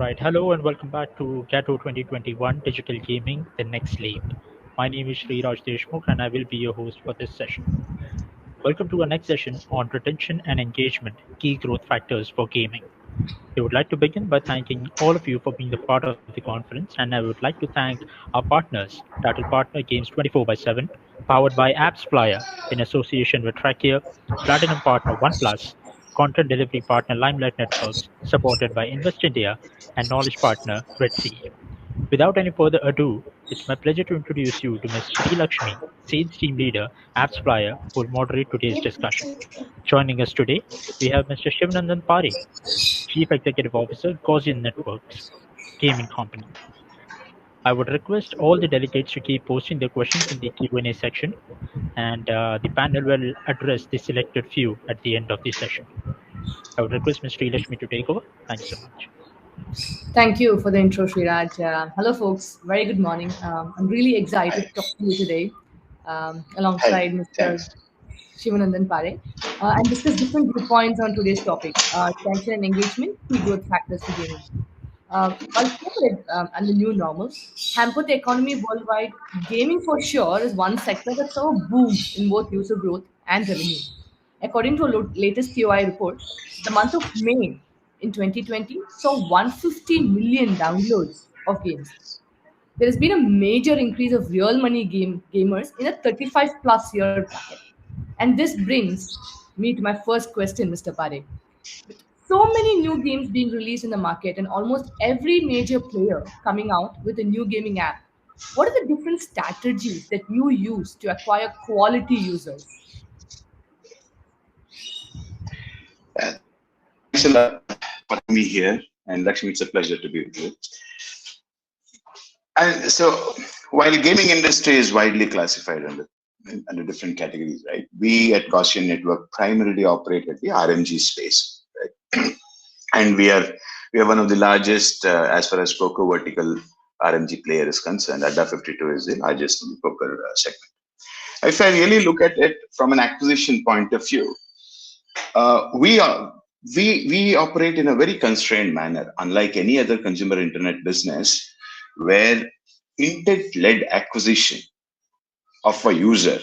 Alright, hello and welcome back to Gato 2021 Digital Gaming, the next leap. My name is Sree Deshmukh and I will be your host for this session. Welcome to our next session on retention and engagement, key growth factors for gaming. I would like to begin by thanking all of you for being a part of the conference, and I would like to thank our partners, Title Partner Games 24/7, powered by AppsFlyer in association with Trakia, Platinum Partner OnePlus, Content Delivery Partner Limelight Networks, supported by Invest India, and Knowledge Partner Red Sea. Without any further ado, it's my pleasure to introduce you to Ms. Sree Lakshmi, Sales Team Leader, AppsFlyer, who will moderate today's discussion. Joining us today, we have Mr. Shivanandan Pare, Chief Executive Officer, Gaussian Networks Gaming Company. I would request all the delegates to keep posting their questions in the Q&A section, and the panel will address the selected few at the end of the session. I would request Ms. Sree Lakshmi to take over. Thank you so much. Thank you for the intro, Sriraj. Hello, folks. Very good morning. I'm really excited to talk to you today alongside Hi, Mr. thanks. Shivanandan Pare and discuss different viewpoints on today's topic, attention and engagement, key growth factors for gaming. While COVID and the new normal hampered the economy worldwide, gaming for sure is one sector that saw a boom in both user growth and revenue. According to a latest POI report, the month of May in 2020 saw 150 million downloads of games. There has been a major increase of real money gamers in a 35 plus year bracket. And this brings me to my first question, Mr. Pare. With so many new games being released in the market and almost every major player coming out with a new gaming app, what are the different strategies that you use to acquire quality users? Thanks a lot for having me here. And Lakshmi, it's a pleasure to be with you. And so, while gaming industry is widely classified under different categories, right? We at Gaussian Network primarily operate at the RMG space, right? And we are one of the largest as far as poker vertical RMG player is concerned. Adda 52 is the largest in the poker segment. If I really look at it from an acquisition point of view, we operate in a very constrained manner, unlike any other consumer internet business, where intent-led acquisition of a user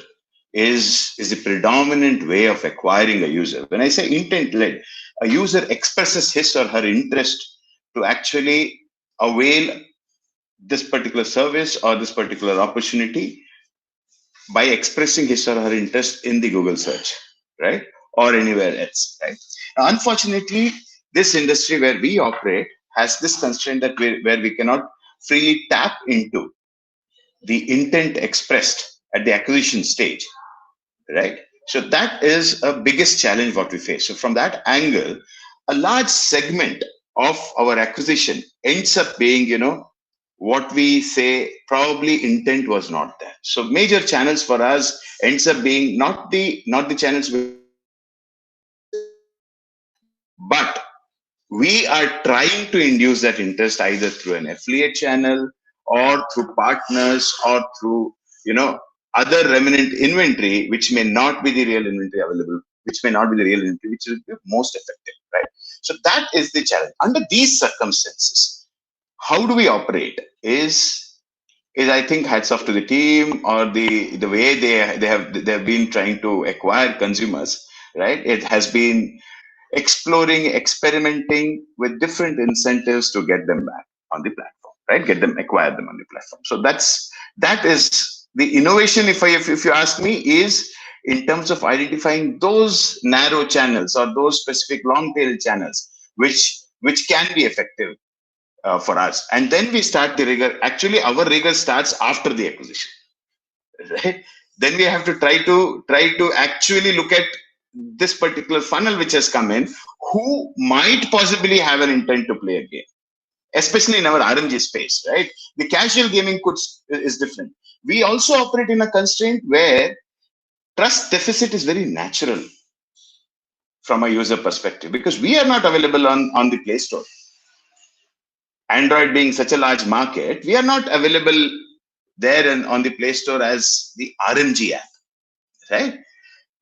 is the predominant way of acquiring a user. When I say intent-led, a user expresses his or her interest to actually avail this particular service or this particular opportunity by expressing his or her interest in the Google search, right? Or anywhere else, right? Now, unfortunately, this industry where we operate has this constraint that where we cannot freely tap into the intent expressed at the acquisition stage, right? So that is a biggest challenge what we face. So from that angle, a large segment of our acquisition ends up being, what we say probably intent was not there. So major channels for us ends up being not the channels, but we are trying to induce that interest either through an affiliate channel or through partners or through other remnant inventory, which may not be the real inventory available, which may not be the real inventory, which is the most effective, right? So that is the challenge. Under these circumstances, how do we operate is I think hats off to the team or the way they have been trying to acquire consumers, right? It has been exploring, experimenting with different incentives to get them back on the platform, right? Acquire them on the platform. So that is the innovation. If you ask me, is in terms of identifying those narrow channels or those specific long tail channels, which can be effective for us. And then we start the rigor. Actually, our rigor starts after the acquisition, right? Then we have to try to actually look at this particular funnel which has come in, who might possibly have an intent to play a game, especially in our RMG space, right? The casual gaming is different. We also operate in a constraint where trust deficit is very natural from a user perspective, because we are not available on the Play Store. Android being such a large market, we are not available there and on the Play Store as the RMG app, right?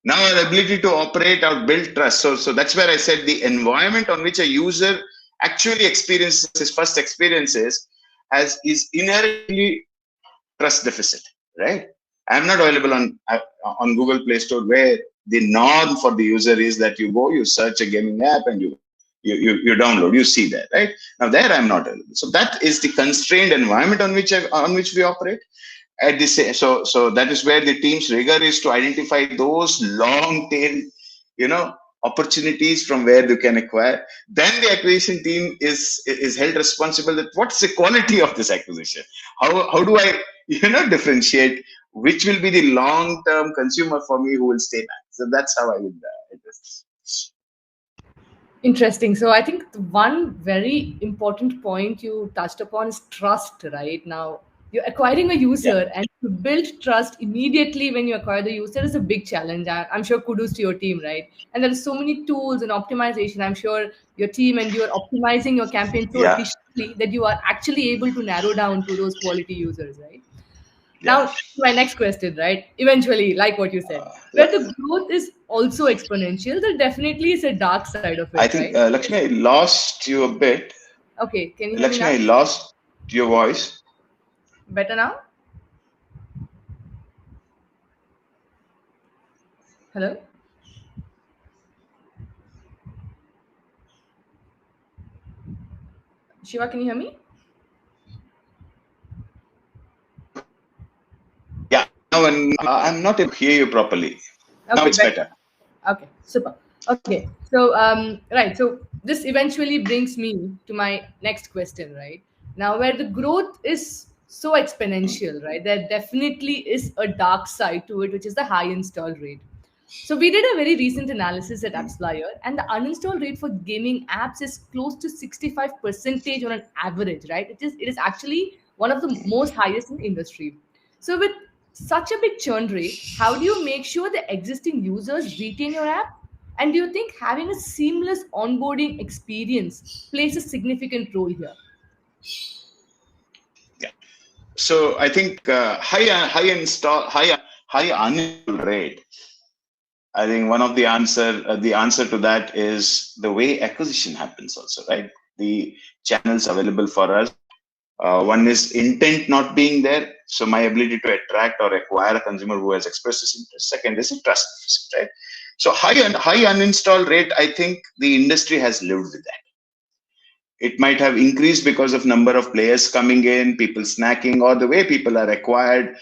Now our ability to operate or build trust. So that's where I said the environment on which a user actually experiences his first experiences as is inherently trust deficit, right? I'm not available on Google Play Store, where the norm for the user is that you go, you search a gaming app, and you download, you see that, right? Now there I'm not available. So that is the constrained environment on which we operate. At the same, so that is where the team's rigor is to identify those long tail, you know, opportunities from where you can acquire. Then the acquisition team is held responsible that what's the quality of this acquisition, how do I differentiate which will be the long term consumer for me who will stay back. So that's how I would address this. Interesting. So I think the one very important point you touched upon is trust, right? Now, you're acquiring a Yeah, user, and to build trust immediately when you acquire the user is a big challenge. I'm sure kudos to your team, right? And there are so many tools and optimization. I'm sure your team and you are optimizing your campaign so yeah, efficiently that you are actually able to narrow down to those quality users, right? yeah. Now, my next question, right? Eventually, like what you said, where the growth is also exponential, there definitely is a dark side of it, I right? think Lakshmi, I lost you a bit. Okay, can you hear me Lakshmi, I now? lost your voice. Better now? Hello? Shiva, can you hear me? Yeah, now I'm not able to hear you properly. Now Okay, it's better. better. Okay, super. Okay, so right, so this eventually brings me to my next question, right? Now, where the growth is so exponential, right? There definitely is a dark side to it, which is the high install rate. So we did a very recent analysis at AppsFlyer, and the uninstall rate for gaming apps is close to 65 percentage on an average, right? It is actually one of the most highest in the industry. So with such a big churn rate, how do you make sure the existing users retain your app? And do you think having a seamless onboarding experience plays a significant role here? Yeah. So I think high uninstall rate. I think one of the answer to that is the way acquisition happens also, right? The channels available for us. One is intent not being there, so my ability to attract or acquire a consumer who has expressed his interest. Second is a trust deficit, right? So high uninstall rate. I think the industry has lived with that. It might have increased because of number of players coming in, people snacking, or the way people are acquired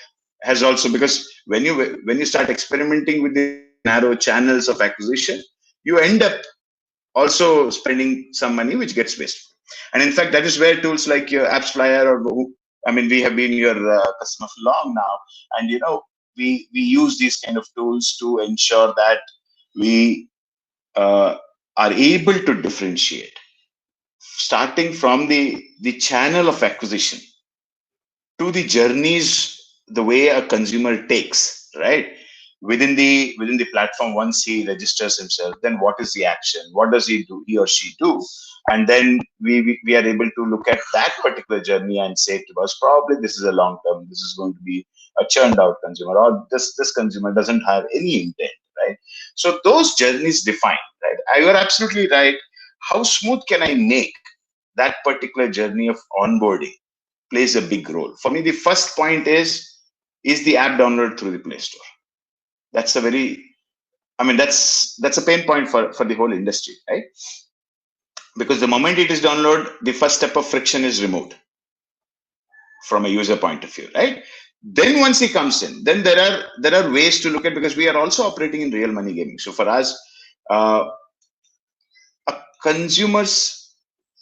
has also, because when you start experimenting with the narrow channels of acquisition, you end up also spending some money which gets wasted. And in fact, that is where tools like your AppsFlyer I mean, we have been your customer for long now, and we use these kind of tools to ensure that we uh, are able to differentiate, starting from the channel of acquisition to the journeys, the way a consumer takes, right? Within the platform, once he registers himself, then what is the action, what does he or she do? And then we are able to look at that particular journey and say to us, probably this is a long term, this is going to be a churned out consumer, or this consumer doesn't have any intent, right? So those journeys define, right? You're absolutely right. How smooth can I make that particular journey of onboarding plays a big role. For me, the first point is the app download through the Play Store. That's a very, I mean, that's a pain point for the whole industry, right? Because the moment it is downloaded, the first step of friction is removed from a user point of view, right? Then once he comes in, then there are ways to look at, because we are also operating in real money gaming. So for us, uh, a consumer's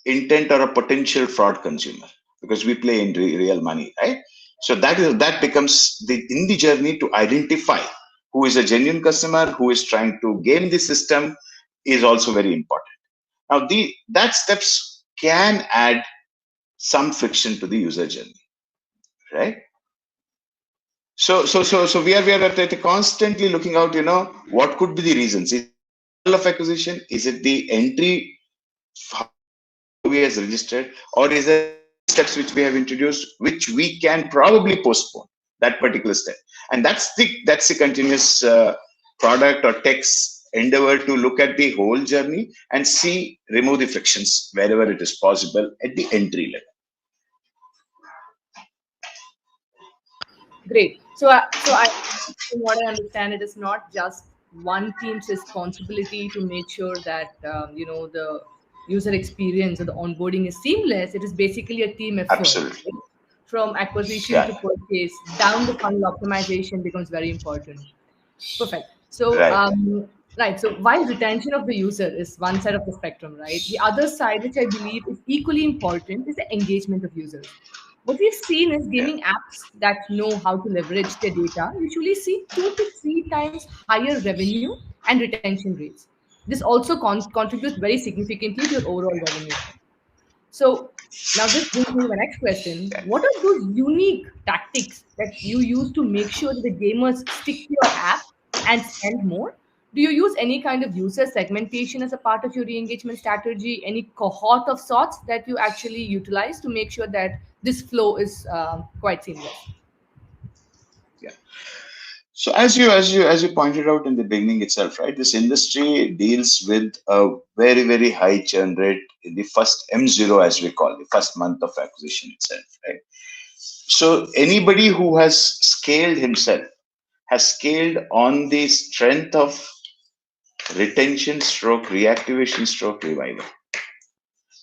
intent or a potential fraud consumer, because we play in real money, right? So that becomes in the journey to identify who is a genuine customer, who is trying to game the system, is also very important. Now that steps can add some friction to the user journey, right? So we are constantly looking out, what could be the reasons. Is it of acquisition? Is it the entry we has registered, or is there steps which we have introduced which we can probably postpone that particular step? And that's the continuous product or text endeavor to look at the whole journey and remove the frictions wherever it is possible at the entry level. Great. From what I understand, it is not just one team's responsibility to make sure that the user experience or the onboarding is seamless. It is basically a team effort, Absolutely. right? From acquisition to Yeah. purchase down the funnel optimization becomes very important. Perfect. So, Right. right. So, while retention of the user is one side of the spectrum, right? The other side, which I believe is equally important, is the engagement of users. What we've seen is Yeah. gaming apps that know how to leverage their data usually see 2 to 3 times higher revenue and retention rates. This also contributes very significantly to your overall revenue. So now this brings me to the next question. Yeah. What are those unique tactics that you use to make sure that the gamers stick to your app and spend more? Do you use any kind of user segmentation as a part of your re-engagement strategy? Any cohort of sorts that you actually utilize to make sure that this flow is quite seamless? Yeah. So as you pointed out in the beginning itself, right? This industry deals with a very, very high churn rate in the first M0, as we call the first month of acquisition itself, right? So anybody who has scaled himself has scaled on the strength of retention stroke reactivation stroke revival.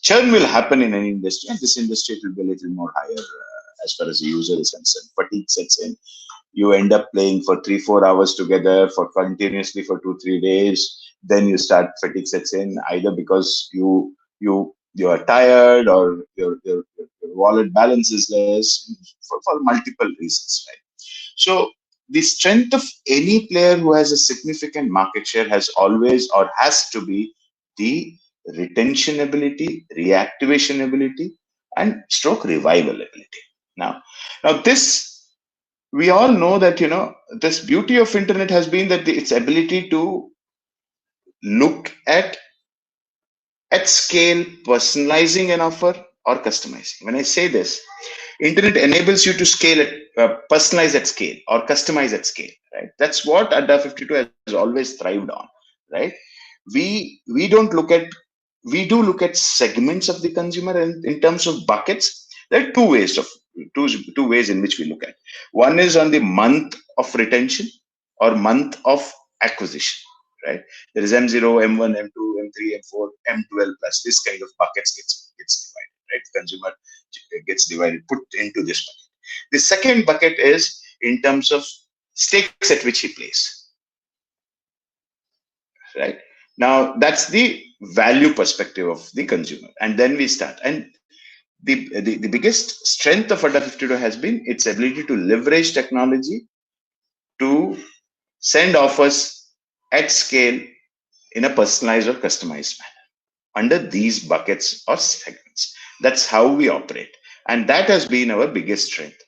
Churn will happen in any industry, and this industry it will be a little more higher as far as the user is concerned. Fatigue sets in. You end up playing for 3-4 hours together for continuously for 2-3 days. Then you start fatigue sets in, either because you are tired or your wallet balance is less for multiple reasons, right? So the strength of any player who has a significant market share has always or has to be the retention ability, reactivation ability, and stroke revival ability. Now this, we all know that this beauty of internet has been that its ability to look at scale, personalizing an offer or customizing. When I say this, internet enables you to scale it, personalize at scale or customize at scale, right? That's what Adda 52 has always thrived on, right? We don't look at we do look at segments of the consumer, and in terms of buckets there are two ways in which we look at. One is on the month of retention or month of acquisition, right? There is M0, M1, M2, M3, M4, M12 plus. This kind of buckets gets divided, right? Consumer gets divided, put into this bucket. The second bucket is in terms of stakes at which he plays, right? Now that's the value perspective of the consumer, and then we start. And the biggest strength of Adda 52 has been its ability to leverage technology to send offers at scale in a personalized or customized manner under these buckets or segments. That's how we operate, and that has been our biggest strength.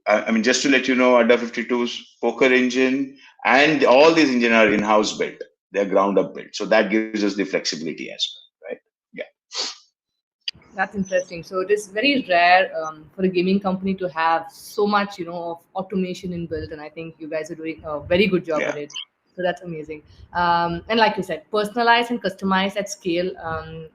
I mean, just to let you know, Adda 52's poker engine and all these engines are in-house built. They're ground up built, so that gives us the flexibility as well, right? Yeah. That's interesting. So it is very rare for a gaming company to have so much, of automation inbuilt, and I think you guys are doing a very good job Yeah. at it. So that's amazing. And like you said, personalize and customize at scale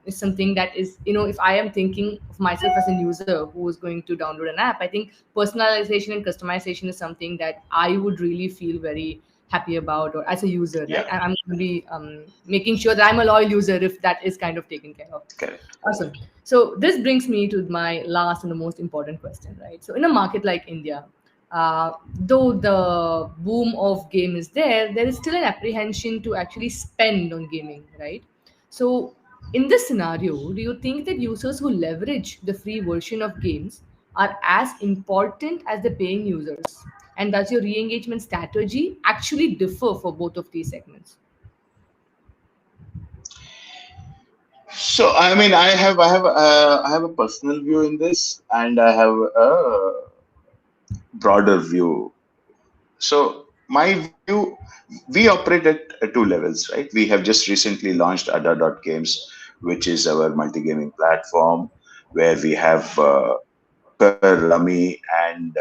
is something that is, if I am thinking of myself as a user who is going to download an app, I think personalization and customization is something that I would really feel very happy about, or as a user, right? Yeah. And I'm going to be making sure that I'm a loyal user if that is kind of taken care of. Correct. Awesome. So this brings me to my last and the most important question, right? So in a market like India, though the boom of game is there is still an apprehension to actually spend on gaming, right? So in this scenario, do you think that users who leverage the free version of games are as important as the paying users? And does your re-engagement strategy actually differ for both of these segments? So I mean, I have a personal view in this, and I have a broader view. So my view, we operate at two levels, right? We have just recently launched Adda.games, which is our multi-gaming platform, where we have poker, rummy, and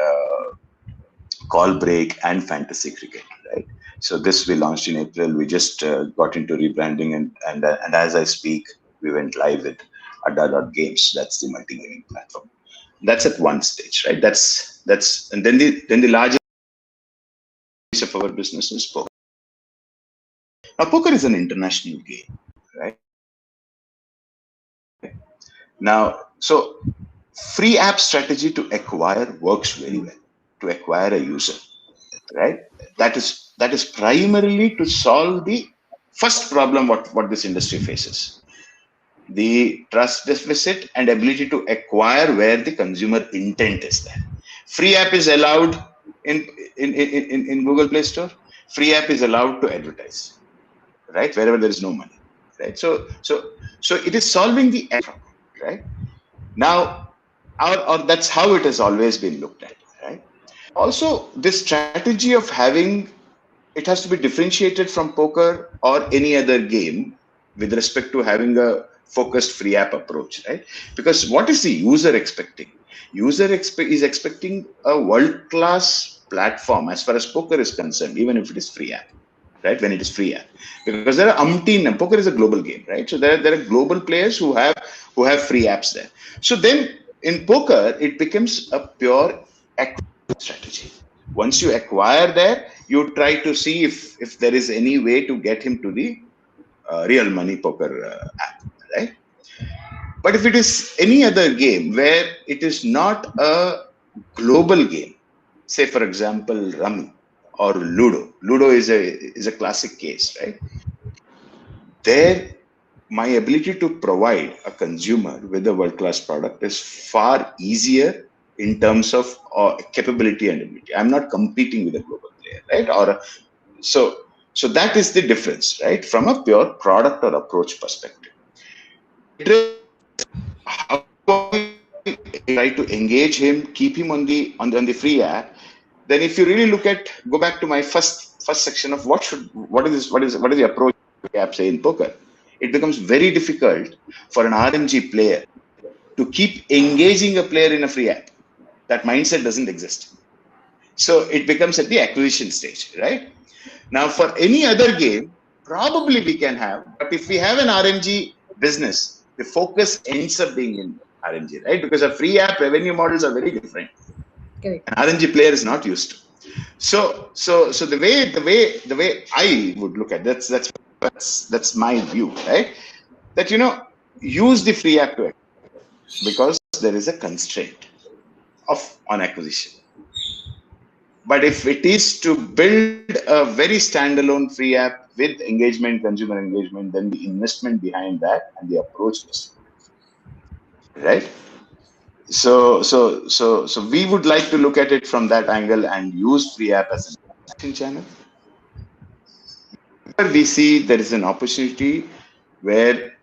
call break and fantasy cricket, right? So this we launched in April. We just got into rebranding, and as I speak, we went live with Adda.games. That's the multi-gaming platform. That's at one stage, right? That's and then the largest piece of our business is poker. Now, poker is an international game, right? Now, so free app strategy to acquire works very well, to acquire a user, right? That is primarily to solve the first problem what this industry faces: the trust deficit and ability to acquire where the consumer intent is there. Free app is allowed in Google Play Store. Free app is allowed to advertise, right, wherever there is no money, right? So it is solving the problem, right? Now, or that's how it has always been looked at, right? Also, this strategy of having it has to be differentiated from poker or any other game with respect to having a focused free app approach, right? Because what is the user expecting? Is expecting a world-class platform as far as poker is concerned, even if it is free app, right? When it is free app, because there are umpteen. Poker is a global game, right? So there are global players who have free apps there. So then in poker, it becomes a pure acquisition strategy. Once you acquire there, you try to see if there is any way to get him to the real money poker app, right? But if it is any other game where it is not a global game, say for example Rummy or Ludo. Ludo is a classic case, right? There, my ability to provide a consumer with a world-class product is far easier in terms of capability and ability. I'm not competing with a global player, right? So that is the difference, right? From a pure product or approach perspective. How I try to engage him, keep him on the free app. Then, if you really go back to my first section of what is the approach app say in poker, it becomes very difficult for an RMG player to keep engaging a player in a free app. That mindset doesn't exist. So it becomes at the acquisition stage, right? Now, for any other game, probably we can have, but if we have an RMG business, the focus ends up being in RMG, right? Because a free app revenue models are very different. Okay. An RMG player is not used to. So the way I would look at that's my view, right? That use the free app to because there is a constraint on acquisition. But if it is to build a very standalone free app with engagement, consumer engagement, then the investment behind that and the approach is right. So we would like to look at it from that angle and use free app as an action channel. We see there is an opportunity where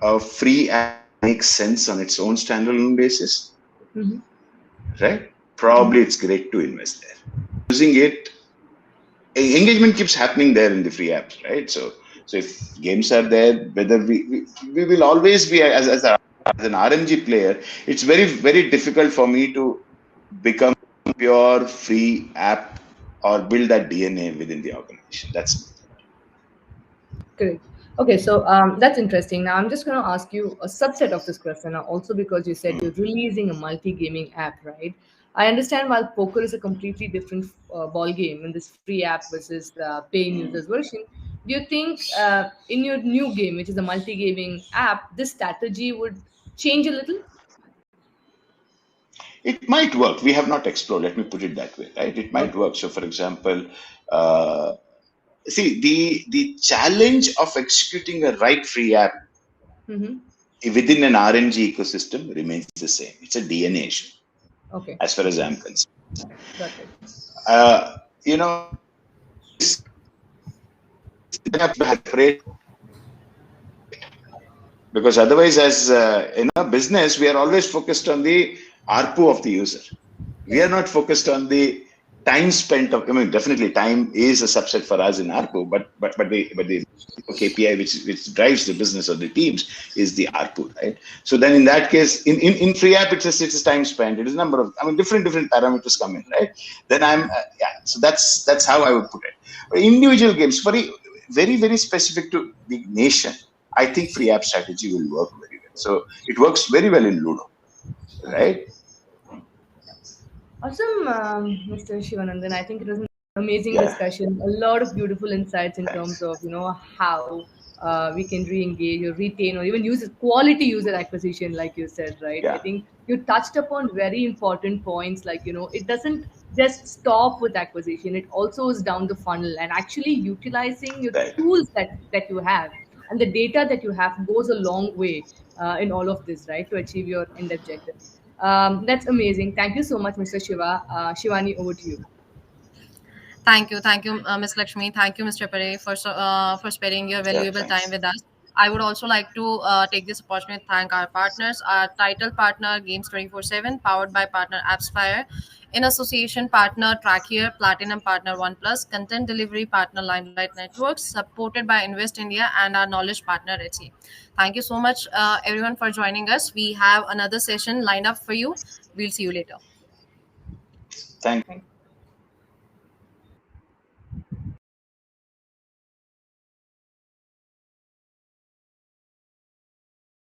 a free app makes sense on its own standalone basis, right? Probably it's great to invest there. Using it, engagement keeps happening there in the free apps, right? So if games are there, whether we will always be as an RMG player, it's very, very difficult for me to become pure free app or build that DNA within the organization. That's correct. Okay, so that's interesting. Now I'm just going to ask you a subset of this question, also because you said you're releasing a multi-gaming app, right? I understand while poker is a completely different ball game in this free app versus the paying users version, do you think in your new game, which is a multi-gaming app, this strategy would change a little? It might work. We have not explored. Let me put it that way, right? It might work. So, for example, see the challenge of executing a right free app within an RMG ecosystem remains the same. It's a DNA issue. Okay. As far as I'm concerned. Got it. Because otherwise, as in a business, we are always focused on the ARPU of the user. We are not focused on the time spent of, I mean, definitely time is a subset for us in ARPU, but the KPI which drives the business of the teams is the ARPU, right? So then in that case, in free app, it's time spent. It is number of, I mean, different parameters come in, right? Then so that's how I would put it. Individual games, very, very specific to the nation, I think free app strategy will work very well. So it works very well in Ludo, right? Awesome, Mr. Shivanandan. I think it was an amazing Yeah, discussion. A lot of beautiful insights in terms thanks. of how we can re-engage or retain or even use quality user acquisition, like you said, right? I Yeah, think you touched upon very important points, like it doesn't just stop with acquisition; it also is down the funnel and actually utilizing your right. tools that you have and the data that you have goes a long way in all of this, right, to achieve your end objective. That's amazing. Thank you so much, Mr. Shiva. Shivani, over to you. Thank you, Ms. Lakshmi. Thank you, Mr. Pare, for sparing your Yeah, valuable time thanks. with us. I would also like to take this opportunity to thank our partners, our title partner Games 24/7, powered by partner AppsFlyer, in association partner Track Here, Platinum partner OnePlus, content delivery partner Limelight Networks, supported by Invest India, and our knowledge partner Etsy. Thank you so much, everyone, for joining us. We have another session lined up for you. We'll see you later. Thank Thank